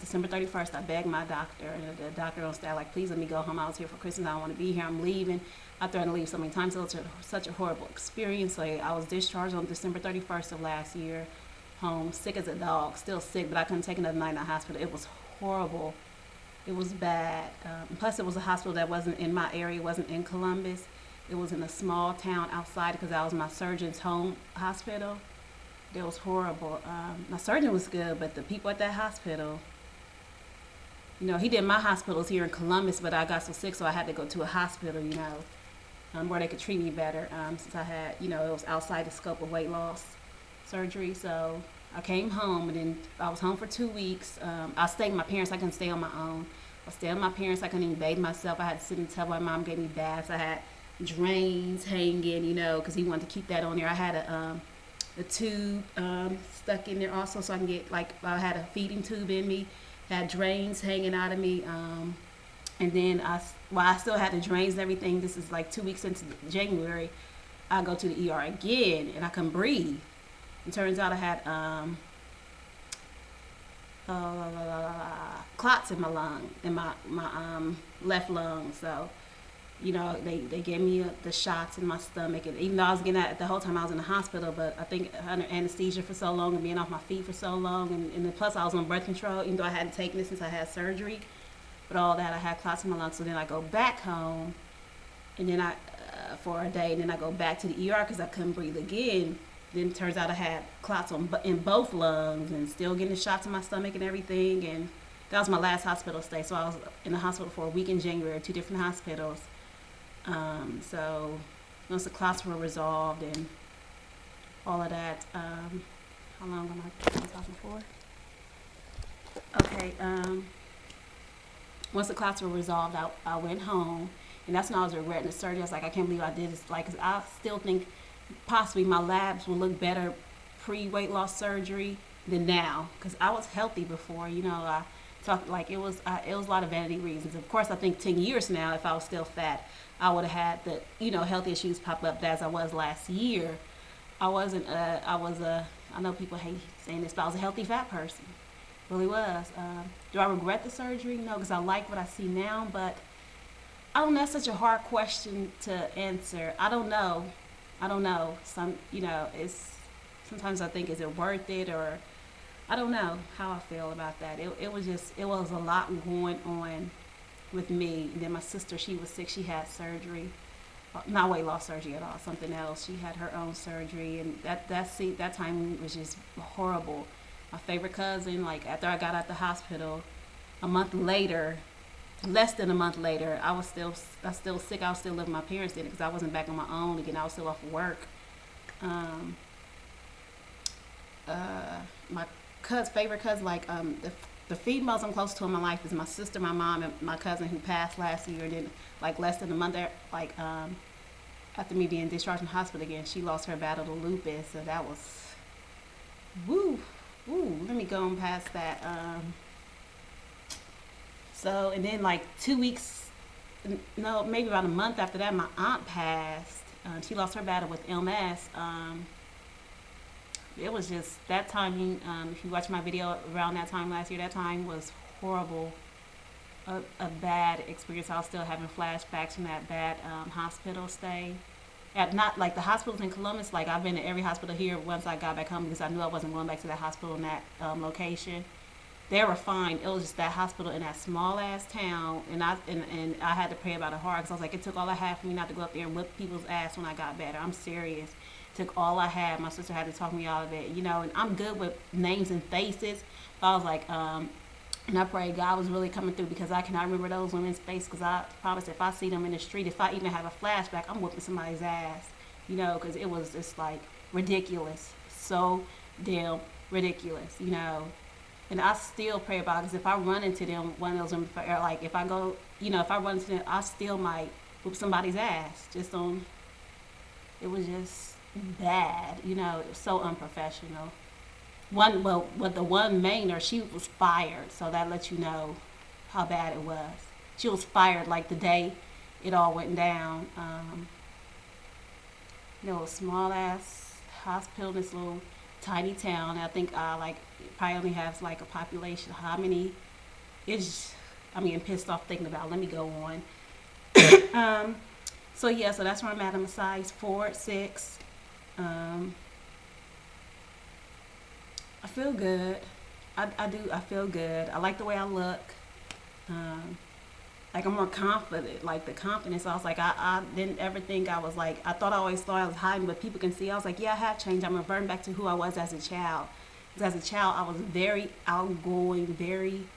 December 31st, I begged my doctor, and the doctor on staff, like, please let me go home. I was here for Christmas. I don't want to be here. I'm leaving. I threatened to leave so many times. It was such a horrible experience. Like, I was discharged on December 31st of last year, home, sick as a dog, still sick, but I couldn't take another night in the hospital. It was horrible. It was bad. Plus, it was a hospital that wasn't in my area, wasn't in Columbus. It was in a small town outside because that was my surgeon's home hospital. It was horrible. My surgeon was good, but the people at that hospital, he did my hospitals here in Columbus, but I got so sick, so I had to go to a hospital, where they could treat me better. Since I had, it was outside the scope of weight loss surgery. So I came home, and then I was home for 2 weeks. I stayed with my parents. I couldn't stay on my own. I stayed with my parents. I couldn't even bathe myself. I had to sit in the tub while my mom gave me baths. I had drains hanging, because he wanted to keep that on there. I had a tube stuck in there also, so I can get, I had a feeding tube in me, had drains hanging out of me, and then I still had the drains and everything. This is like 2 weeks into January. I go to the ER again, and I couldn't breathe. It turns out I had clots in my lung, in my left lung. So, they gave me the shots in my stomach, and even though I was getting that the whole time I was in the hospital, but I think under anesthesia for so long and being off my feet for so long, and then plus I was on birth control, even though I hadn't taken it since I had surgery. But all that, I had clots in my lungs. So then I go back home, and then for a day, and then I go back to the ER because I couldn't breathe again. Then it turns out I had clots in both lungs and still getting shots in my stomach and everything. And that was my last hospital stay. So I was in the hospital for a week in January, 2 different hospitals. So once the clots were resolved and all of that, how long am I talking for? Okay, once the clots were resolved, I went home, and that's when I was regretting the surgery. I was like, I can't believe I did this. 'Cause I still think possibly my labs will look better pre-weight loss surgery than now, because I was healthy before. I talked it was a lot of vanity reasons. Of course, I think 10 years now, if I was still fat, I would have had the health issues pop up as I was last year. I wasn't. I know people hate saying this, but I was a healthy fat person. Really was. Do I regret the surgery? No, because I like what I see now. But I don't know. That's such a hard question to answer. I don't know. It's sometimes I think, is it worth it, or I don't know how I feel about that. It was a lot going on with me. And then my sister, she was sick. She had surgery, not weight loss surgery at all, something else. She had her own surgery, and that time was just horrible. My favorite cousin, after I got out the hospital, a month later, less than a month later, I was still sick. I was still living with my parents then because I wasn't back on my own again. I was still off of work. My favorite cousin, the females I'm close to in my life is my sister, my mom, and my cousin who passed last year. Then, less than a month after me being discharged from the hospital again, she lost her battle to lupus. So that was, woo. Let me go on past that. So, and then 2 weeks, no, maybe about a month after that, my aunt passed. She lost her battle with MS. It was just that timing. If you watch my video around that time last year, that time was horrible. A bad experience. I was still having flashbacks from that bad hospital stay. Not the hospitals in Columbus. I've been to every hospital here once I got back home because I knew I wasn't going back to that hospital in that location. They were fine. It was just that hospital in that small ass town, and I had to pray about it hard because I was like, it took all I had for me not to go up there and whip people's ass when I got better. I'm serious. It took all I had. My sister had to talk me out of it, and I'm good with names and faces. But I was like, and I pray God was really coming through because I cannot remember those women's face, because I promise if I see them in the street, if I even have a flashback, I'm whipping somebody's ass, because it was just ridiculous, so damn ridiculous, And I still pray about it because if I run into them, one of those women, or if I go, if I run into them, I still might whoop somebody's ass. It was just bad, it was so unprofessional. The one mainer, she was fired, so that lets you know how bad it was. She was fired the day it all went down. A small ass hospital, this little tiny town. I think like probably only has like a population. How many? It's I'm getting pissed off thinking about. Let me go on. um, so yeah, so that's where I'm at. I'm a size 4'6". Um, I feel good. I do. I feel good. I like the way I look. Um, like I'm more confident. Like the confidence. I was like, I didn't ever think I was like. I thought I always thought I was hiding, but people can see. I was like, yeah, I have changed. I'm reverting back to who I was as a child. Because as a child, I was very outgoing, very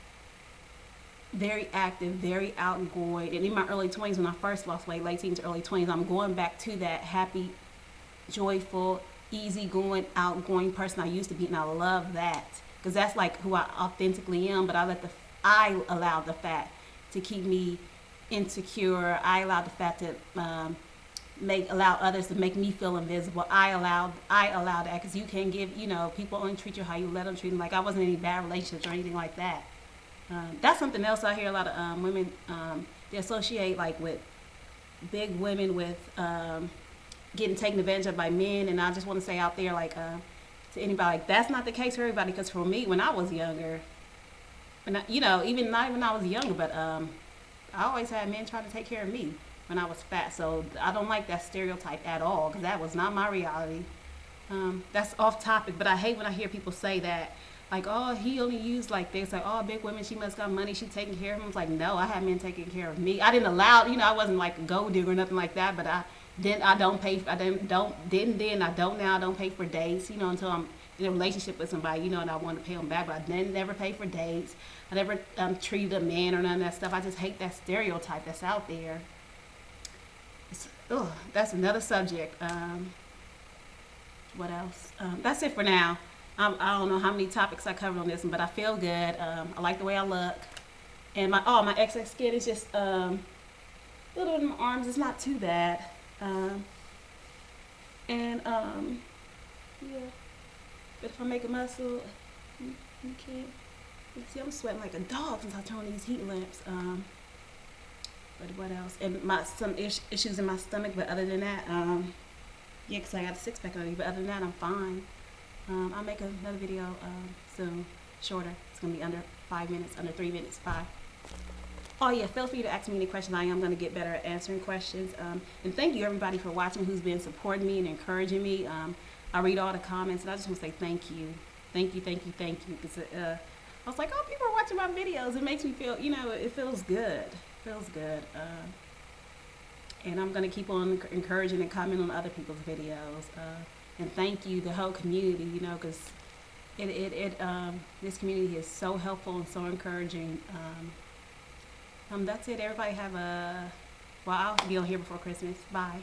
active, very outgoing. And in my early 20s, when I first lost weight, late teens, early 20s, I'm going back to that happy, joyful, easygoing, outgoing person I used to be, and I love that because that's like who I authentically am. But I allowed the fat to keep me insecure. I allowed the fat to allow others to make me feel invisible. I allowed that because you can't give people only treat you how you let them treat them. Like I wasn't in any bad relationships or anything like that. That's something else I hear a lot of women they associate like with big women with getting taken advantage of by men, and I just want to say out there like to anybody like that's not the case for everybody. Because for me, when I was younger, and even not when I was younger, but I always had men trying to take care of me when I was fat. So I don't like that stereotype at all because that was not my reality. That's off topic, but I hate when I hear people say that. Like, oh, he only used like this. Like, oh, big women, she must got money. She taking care of him. I was like, no, I had men taking care of me. I didn't allow, I wasn't like a gold digger or nothing like that. But I don't pay. I didn't then. I don't now. I don't pay for dates. Until I'm in a relationship with somebody. And I want to pay them back. But I didn't never pay for dates. I never treated a man or none of that stuff. I just hate that stereotype that's out there. That's another subject. What else? That's it for now. I don't know how many topics I covered on this one, but I feel good. I like the way I look, and my excess skin is just little in my arms. It's not too bad, and yeah. But if I make a muscle, you can't. You see, I'm sweating like a dog since I turned on these heat lamps. But what else? And some issues in my stomach, but other than that, yeah, because I got a six pack on me. But other than that, I'm fine. I'll make another video soon, shorter. It's going to be under 5 minutes, under 3 minutes, 5. Oh yeah, feel free to ask me any questions. I am going to get better at answering questions. And thank you everybody for watching who's been supporting me and encouraging me. I read all the comments and I just want to say thank you. Thank you, thank you, thank you. Because I was like, oh, people are watching my videos. It makes me feel, it feels good. It feels good. And I'm going to keep on encouraging and commenting on other people's videos. And thank you, the whole community, because this community is so helpful and so encouraging. That's it. Everybody have I'll be on here before Christmas. Bye.